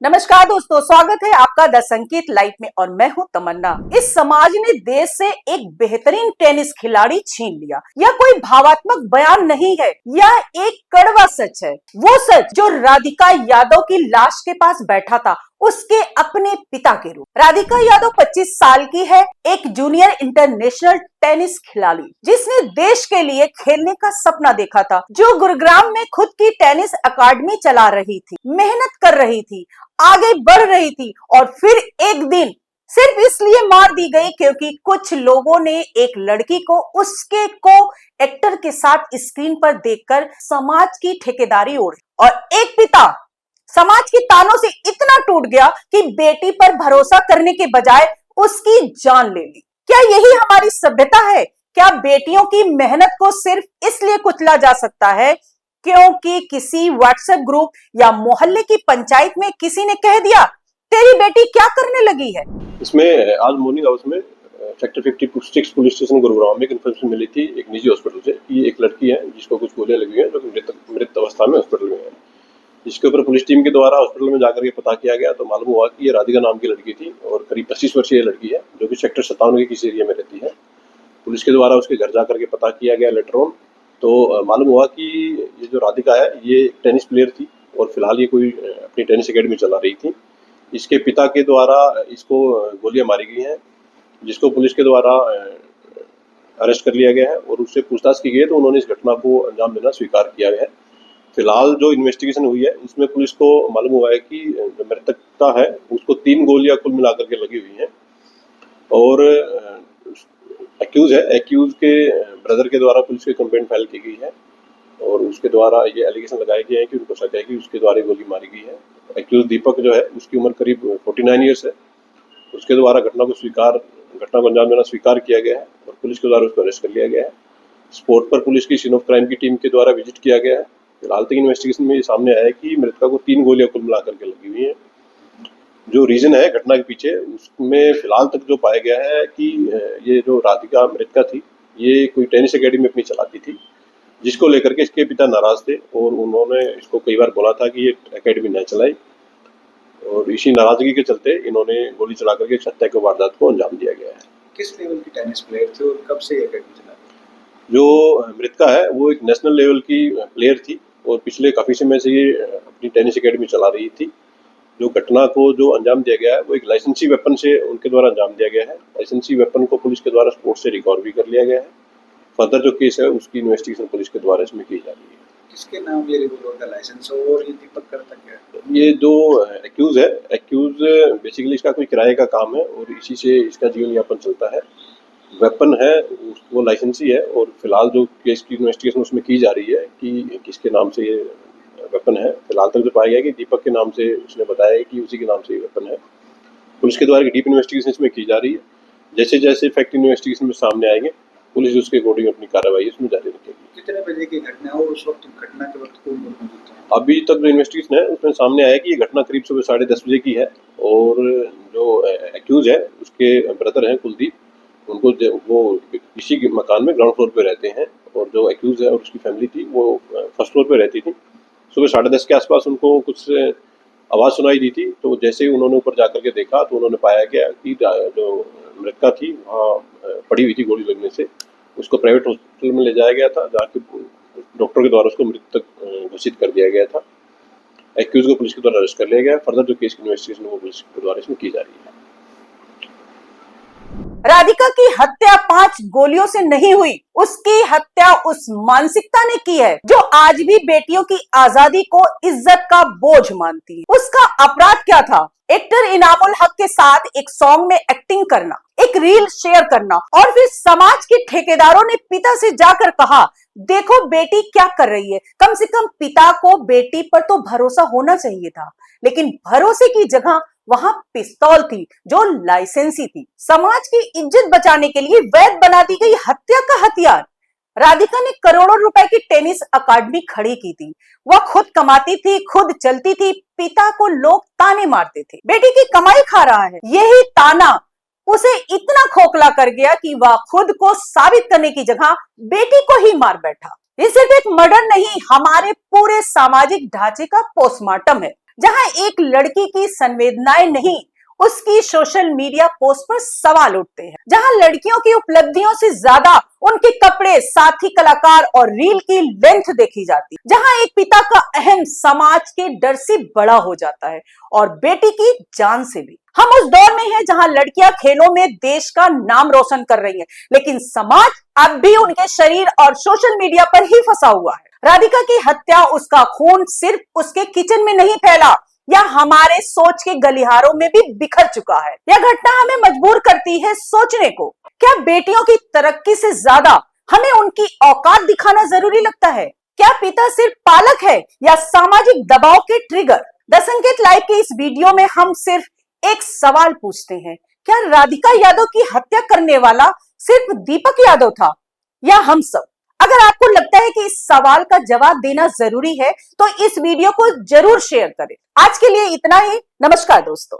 नमस्कार दोस्तों, स्वागत है आपका द संकेत लाइव में और मैं हूं तमन्ना। इस समाज ने देश से एक बेहतरीन टेनिस खिलाड़ी छीन लिया। यह कोई भावात्मक बयान नहीं है, यह एक कड़वा सच है। वो सच जो राधिका यादव की लाश के पास बैठा था, उसके अपने पिता के रूप। राधिका यादव 25 साल की है, एक जूनियर इंटरनेशनल टेनिस खिलाड़ी जिसने देश के लिए खेलने का सपना देखा था, जो गुरुग्राम में खुद की टेनिस अकादमी चला रही थी, मेहनत कर रही थी, आगे बढ़ रही थी और फिर एक दिन सिर्फ इसलिए मार दी गई क्योंकि कुछ लोगों ने एक लड़की को उसके को एक्टर के साथ स्क्रीन पर देखकर समाज की ठेकेदारी ओढ़ी और एक पिता समाज के तानों से इतना टूट गया कि बेटी पर भरोसा करने के बजाय उसकी जान ले ली। क्या यही हमारी सभ्यता है? क्या बेटियों की मेहनत को सिर्फ इसलिए कुचला जा सकता है क्योंकि किसी व्हाट्सएप ग्रुप या मोहल्ले की पंचायत में किसी ने कह दिया तेरी बेटी क्या करने लगी है? इसमें आज मॉर्निंग हाउस में सेक्टर 56 पुलिस स्टेशन गुरुग्राम में इन्फॉर्मेशन मिली थी एक निजी हॉस्पिटल से कि एक लड़की है जिसको कुछ गोलियां लगी हैं, जो कि मृत अवस्था में हॉस्पिटल में है। जिसके ऊपर पुलिस टीम के द्वारा हॉस्पिटल में जाकर के पता किया गया तो मालूम हुआ कि ये राधिका नाम की लड़की थी और करीब 25 वर्षीय लड़की है, जो कि सेक्टर 57 के किसी एरिया में रहती है। पुलिस के द्वारा उसके घर जाकर के पता किया गया लेटर ऑन, तो मालूम हुआ कि ये जो राधिका है ये टेनिस प्लेयर थी और फिलहाल ये कोई अपनी टेनिस अकेडमी चला रही थी। इसके पिता के द्वारा इसको गोलियां मारी गई हैं, जिसको पुलिस के द्वारा अरेस्ट कर लिया गया है और उससे पूछताछ की गई है तो उन्होंने इस घटना को अंजाम देना स्वीकार किया है। फिलहाल जो इन्वेस्टिगेशन हुई है उसमें पुलिस को मालूम हुआ है कि जो मृतकता है उसको 3 गोलियां कुल मिलाकर के लगी हुई हैं और एक्यूज के ब्रदर के द्वारा पुलिस की कंप्लेंट फाइल की गई है और उसके द्वारा ये एलिगेशन लगाए गए हैं कि उनको शक है कि उसके द्वारा गोली मारी गई है। एक्यूज दीपक जो है उसकी उम्र करीब 49 ईयर्स है। उसके द्वारा घटना को अंजाम देना स्वीकार किया गया है और पुलिस के द्वारा उसको अरेस्ट कर लिया गया है। स्पॉट पर पुलिस की सीन ऑफ क्राइम की टीम के द्वारा विजिट किया गया है। फिलहाल तक इन्वेस्टिगेशन में ये सामने आया है कि मृतका को 3 गोलियां कुल मिलाकर के लगी हुई हैं। जो रीजन है घटना के पीछे उसमें फिलहाल तक जो पाया गया है कि ये जो राधिका मृतका थी ये कोई टेनिस अकेडमी अपनी चलाती थी, जिसको लेकर के इसके पिता नाराज थे और उन्होंने इसको कई बार बोला था कि ये एकेडमी न चलाए और इसी नाराजगी के चलते इन्होंने गोली चला करके हत्या की वारदात को अंजाम दिया गया है। किस लेवल की टेनिस प्लेयर थे और कब से एकेडमी चलाती? जो मृतका है वो एक नेशनल लेवल की प्लेयर थी और पिछले काफी समय से ये अपनी टेनिस एकेडमी चला रही थी। जो घटना को जो अंजाम दिया गया है वो एक लाइसेंसी वेपन से उनके द्वारा अंजाम दिया गया है। लाइसेंसी वेपन को पुलिस के द्वारा स्पोर्ट से रिकवर भी कर लिया गया है। फर्दर जो केस है उसकी इन्वेस्टिगेशन पुलिस के द्वारा इसमें की जा रही है। किसके नाम ये रिवॉल्वर का लाइसेंस और ये दीपक करता क्या है? ये जो एक्यूज बेसिकली इसका कोई किराए का काम है और इसी से इसका जीवन यापन चलता है। वेपन है वो लाइसेंसी है और फिलहाल जो केस की इन्वेस्टिगेशन उसमें की जा रही है कि किसके नाम से ये वेपन है। फिलहाल तक जो पाया गया कि दीपक के नाम से उसने बताया कि उसी के नाम से ये वेपन है। पुलिस के द्वारा डीप इन्वेस्टिगेशन इसमें की जा रही है। जैसे जैसे फैक्ट इन्वेस्टिगेशन में सामने आएंगे पुलिस उसके अकॉर्डिंग अपनी कार्रवाई इसमें जारी रखेगी। कितने बजे की घटना है और उस वक्त घटना के वक्त कौन मौजूद था? अभी तक जो इन्वेस्टिगेशन है उसमें सामने आया कि ये घटना करीब सुबह 10:30 बजे की है और जो एक्यूज है उसके ब्रदर हैं कुलदीप, उनको वो इसी के मकान में ग्राउंड फ्लोर पे रहते हैं और जो एक्यूज है और उसकी फैमिली थी वो फर्स्ट फ्लोर पे रहती थी। सुबह 10:30 के आसपास उनको कुछ आवाज़ सुनाई दी थी, तो जैसे ही उन्होंने ऊपर जाकर के देखा तो उन्होंने पाया गया कि जो मृतका थी वहाँ पड़ी हुई थी गोली लगने से। उसको प्राइवेट हॉस्पिटल में ले जाया गया था जहाँ के डॉक्टर के द्वारा उसको मृतक घोषित कर दिया गया था। एक्यूज को पुलिस के द्वारा अरेस्ट कर लिया गया। फर्दर जो केस की इन्वेस्टिगेशन वो पुलिस के द्वारा इसमें की जा रही है। राधिका की हत्या 5 गोलियों से नहीं हुई, उसकी हत्या उस मानसिकता ने की है जो आज भी बेटियों की आजादी को इज्जत का बोझ मानती है। उसका अपराध क्या था? एक्टर इनामुल हक के साथ एक सॉन्ग में एक्टिंग करना, एक रील शेयर करना और फिर समाज के ठेकेदारों ने पिता से जाकर कहा देखो बेटी क्या कर रही है। कम से कम पिता को बेटी पर तो भरोसा होना चाहिए था, लेकिन भरोसे की जगह वहां पिस्तौल थी जो लाइसेंसी थी। समाज की इज्जत बचाने के लिए वैध बना दी गई हत्या का हथियार। राधिका ने करोड़ों रुपए की टेनिस अकादमी खड़ी की थी। वह खुद कमाती थी, खुद चलती थी। पिता को लोग ताने मारते थे, बेटी की कमाई खा रहा है। यही ताना उसे इतना खोखला कर गया कि वह खुद को साबित करने की जगह बेटी को ही मार बैठा। ये सिर्फ एक मर्डर नहीं, हमारे पूरे सामाजिक ढांचे का पोस्टमार्टम है। जहां एक लड़की की संवेदनाएं नहीं, उसकी सोशल मीडिया पोस्ट पर सवाल उठते हैं, जहां लड़कियों की उपलब्धियों से ज्यादा उनके कपड़े, साथी कलाकार और रील की लेंथ देखी जाती है, जहां एक पिता का अहम समाज के डर से बड़ा हो जाता है और बेटी की जान से भी। हम उस दौर में हैं जहां लड़कियां खेलों में देश का नाम रोशन कर रही हैं, लेकिन समाज अब भी उनके शरीर और सोशल मीडिया पर ही फंसा हुआ है। राधिका की हत्या, उसका खून सिर्फ उसके किचन में नहीं फैला, या हमारे सोच के गलिहारों में भी बिखर चुका है। यह घटना हमें मजबूर करती है सोचने को, क्या बेटियों की तरक्की से ज्यादा हमें उनकी औकात दिखाना जरूरी लगता है? क्या पिता सिर्फ पालक है या सामाजिक दबाव के ट्रिगर? द संकेत लाइव के इस वीडियो में हम सिर्फ एक सवाल पूछते हैं, क्या राधिका यादव की हत्या करने वाला सिर्फ दीपक यादव था या हम सब? अगर आपको लगता है कि इस सवाल का जवाब देना जरूरी है तो इस वीडियो को जरूर शेयर करें। आज के लिए इतना ही। नमस्कार दोस्तों।